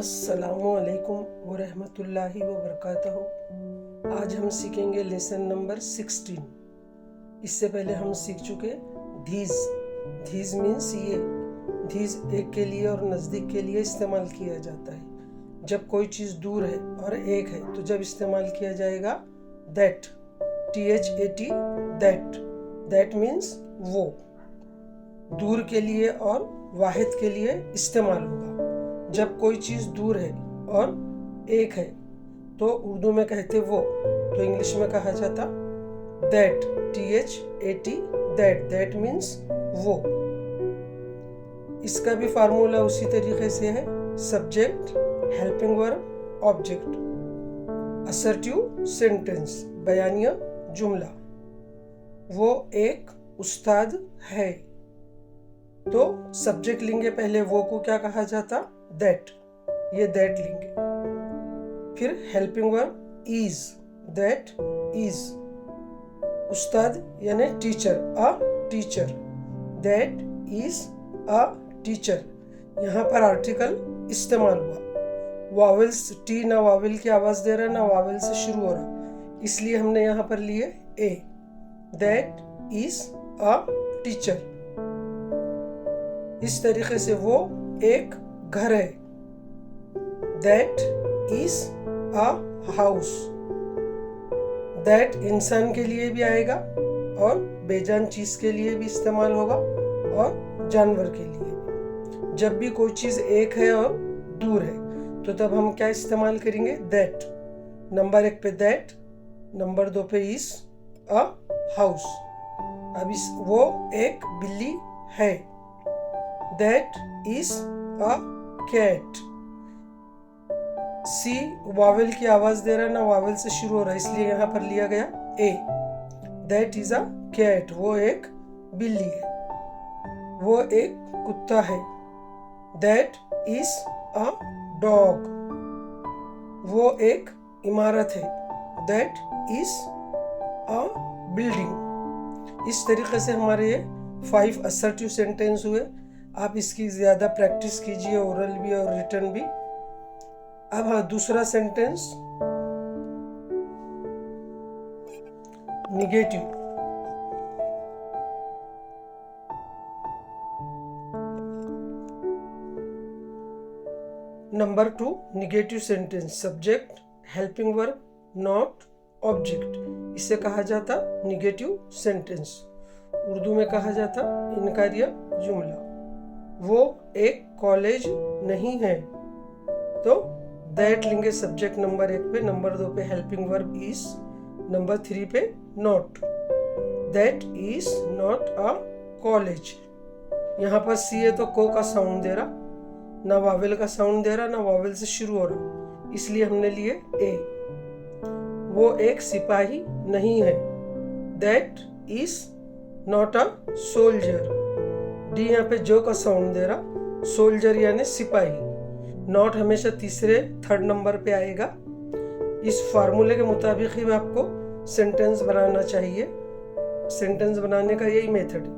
अस्सलामुअलैकुम वरहमतुल्लाहि वबरकातुहू। आज हम सीखेंगे लेसन नंबर 16। इससे पहले हम सीख चुके धीज। धीज मीन्स ये। धीज एक के लिए और नज़दीक के लिए इस्तेमाल किया जाता है। जब कोई चीज़ दूर है और एक है तो जब इस्तेमाल किया जाएगा that, THAT, that. That means वो। दूर के लिए और वाहिद के लिए इस्तेमाल होगा। जब कोई चीज़ दूर है और एक है तो उर्दू में कहते वो, तो इंग्लिश में कहा जाता that, THAT, that. That means वो। इसका भी फार्मूला उसी तरीके से है। Subject, helping verb, object. Assertive sentence, बयानिया जुमला। वो एक उस्ताद है तो सब्जेक्ट लेंगे पहले, वो को क्या कहा जाता? दैट। ये दैट लेंगे। फिर helping verb is, that is. उस्ताद यानी teacher, a teacher, that is a teacher. यहाँ पर आर्टिकल इस्तेमाल हुआ। वावेल्स, टी ना वावेल की आवाज दे रहा ना वावेल से शुरू हो रहा, इसलिए हमने यहाँ पर लिए a. That is a teacher. इस तरीके से वो एक घर है। That is a house. That इंसान के लिए भी आएगा और बेजान चीज के लिए भी इस्तेमाल होगा और जानवर के लिए भी। जब भी कोई चीज एक है और दूर है तो तब हम क्या इस्तेमाल करेंगे? दैट। नंबर 1 पे दैट, नंबर 2 पे इज अ हाउस। अब वो एक बिल्ली है। That is a cat. C vowel की आवाज दे रहा ना वावेल से शुरू हो रहा, इसलिए यहाँ पर लिया गया ए। That is a cat. वो एक बिल्ली है। वो एक कुत्ता है। That is a dog. वो एक इमारत है। That is a building. इस तरीके से हमारे ये 5 असर्टिव सेंटेंस हुए। आप इसकी ज़्यादा प्रैक्टिस कीजिए, ओरल भी और रिटन भी। अब हाँ, दूसरा sentence negative. Number 2 negative sentence, subject, helping verb, not, object. इसे कहा जाता निगेटिव सेंटेंस। उर्दू में कहा जाता इनकारिया जुमला। वो एक कॉलेज नहीं है तो दैट लेंगे सब्जेक्ट नंबर 1 पे, नंबर 2 पे हेल्पिंग वर्ब इज, नंबर 3 पे not. That is not a college. यहाँ पर सी है तो को का साउंड दे रहा, ना वावेल का साउंड दे रहा ना वावेल से शुरू हो रहा, इसलिए हमने लिए ए। वो एक सिपाही नहीं है। That is not a soldier. D यहाँ पे जो का साउंड दे रहा, सोल्जर यानी सिपाही। नॉट हमेशा तीसरे, थर्ड नंबर पे आएगा। इस फार्मूले के मुताबिक ही आपको सेंटेंस बनाना चाहिए। सेंटेंस बनाने का यही मेथड है।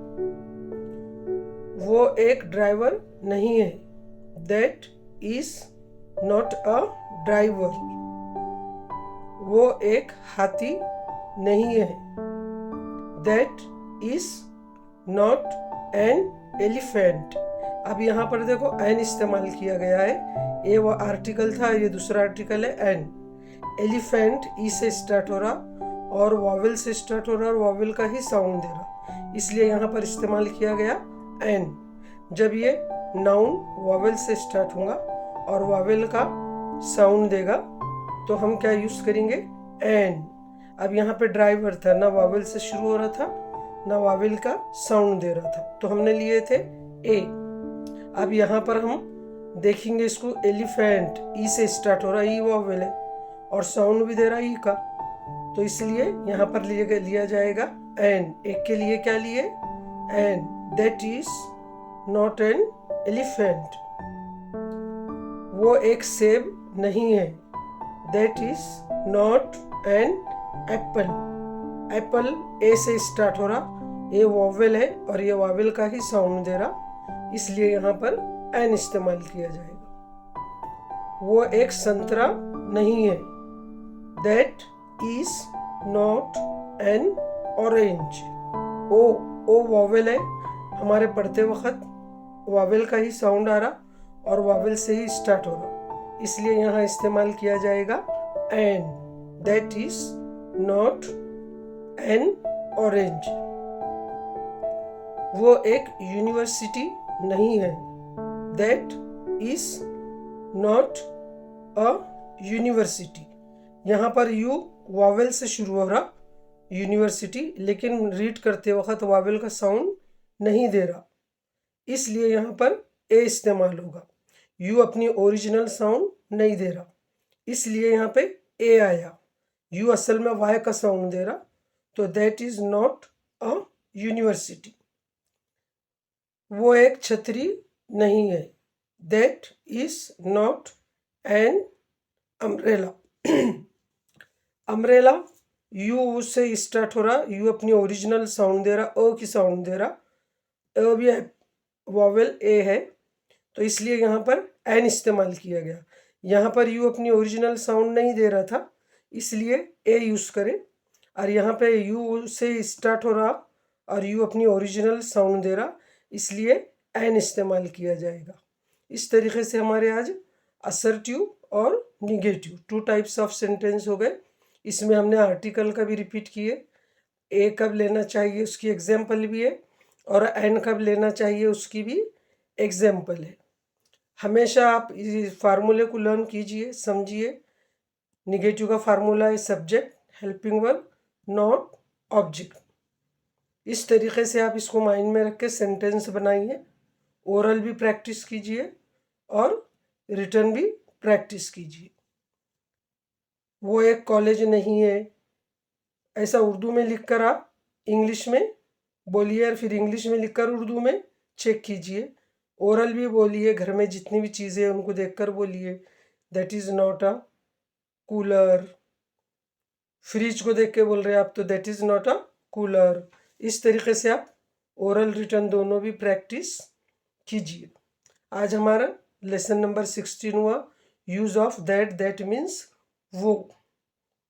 वो एक ड्राइवर नहीं है। That is not a driver. वो एक हाथी नहीं है। That is not an elephant. अब यहाँ पर देखो एन इस्तेमाल किया गया है। ये वो आर्टिकल था, ये दूसरा आर्टिकल है एन। एलिफेंट ई से स्टार्ट हो रहा और वावेल से स्टार्ट हो रहा और वावेल का ही साउंड दे रहा, इसलिए यहाँ पर इस्तेमाल किया गया एन। जब ये नाउन वावेल से स्टार्ट होगा और वावेल का साउंड देगा तो हम क्या यूज करेंगे? एन। अब यहाँ पे ड्राइवर था, ना वावेल से शुरू हो रहा था ना वावेल का साउंड दे रहा था, तो हमने लिए थे ए। अब यहाँ पर हम देखेंगे इसको, एलिफेंट ई से स्टार्ट हो रहा, ई वावेल है और साउंड भी दे रहा ई का, तो इसलिए यहाँ पर लिया जाएगा एन। एक के लिए क्या लिए? An. That is not an elephant. वो एक सेब नहीं है। That is not an apple. Apple A से स्टार्ट हो रहा, ये वावेल है और ये वावेल का ही साउंड दे रहा, इसलिए यहाँ पर एन इस्तेमाल किया जाएगा। वो एक संतरा नहीं है। That is not an orange. O vowel है, हमारे पढ़ते वक्त वावेल का ही साउंड आ रहा और वावेल से ही स्टार्ट हो रहा, इसलिए यहाँ इस्तेमाल किया जाएगा an. That is not an orange. वो एक यूनिवर्सिटी नहीं है। That is not a university. यहाँ पर यू वावेल से शुरू हो रहा यूनिवर्सिटी, लेकिन रीड करते वक्त वावेल का साउंड नहीं दे रहा, इसलिए यहाँ पर ए इस्तेमाल होगा। यू अपनी ओरिजिनल साउंड नहीं दे रहा, इसलिए यहाँ पे ए आया। यू असल में वाई का साउंड दे रहा, तो that is not a university. वो एक छतरी नहीं है। That is not an umbrella. Umbrella you से स्टार्ट हो रहा, यू अपनी ओरिजिनल साउंड दे रहा, ओ की साउंड दे रहा, ए भी वॉवेल ए है, तो इसलिए यहाँ पर एन इस्तेमाल किया गया। यहाँ पर यू अपनी ओरिजिनल साउंड नहीं दे रहा था, इसलिए ए यूज़ करें। और यहाँ पे यू से स्टार्ट हो रहा और यू अपनी ओरिजिनल साउंड दे रहा, इसलिए एन इस्तेमाल किया जाएगा। इस तरीके से हमारे आज असर्टिव और निगेटिव 2 टाइप्स ऑफ सेंटेंस हो गए। इसमें हमने आर्टिकल का भी रिपीट किए, ए कब लेना चाहिए उसकी एग्जाम्पल भी है, और एन कब लेना चाहिए उसकी भी एग्जाम्पल है। हमेशा आप इस फार्मूले को लर्न कीजिए, समझिए। निगेटिव का फार्मूला है subject, helping verb, not, object. इस तरीके से आप इसको माइंड में रख के सेंटेंस बनाइए। ओरल भी प्रैक्टिस कीजिए और रिटर्न भी प्रैक्टिस कीजिए। वो एक कॉलेज नहीं है, ऐसा उर्दू में लिखकर आप इंग्लिश में बोलिए और फिर इंग्लिश में लिखकर उर्दू में चेक कीजिए। ओरल भी बोलिए, घर में जितनी भी चीज़ें हैं उनको देखकर बोलिए। That is not a cooler. Fridge को देख के बोल रहे हैं आप, तो that is not a cooler. इस तरीके से आप ओरल रिटर्न दोनों भी प्रैक्टिस कीजिए। आज हमारा लेसन नंबर 16 हुआ, use of that. That means वो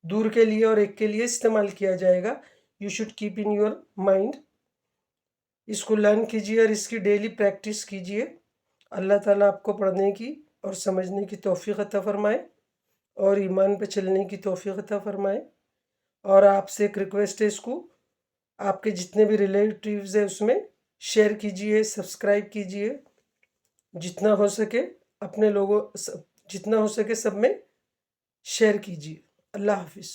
दूर के लिए और एक के लिए इस्तेमाल किया जाएगा। You should keep in your mind. इसको लर्न कीजिए और इसकी डेली प्रैक्टिस कीजिए। अल्लाह ताला आपको पढ़ने की और समझने की तौफीक अता फरमाए और ईमान पे चलने की तौफीक अता फरमाए। और आपसे एक रिक्वेस्ट है, इसको आपके जितने भी रिलेटिव्स हैं उसमें शेयर कीजिए, सब्सक्राइब कीजिए। जितना हो सके अपने लोगों, जितना हो सके सब में शेयर कीजिए। अल्लाह हाफिज़।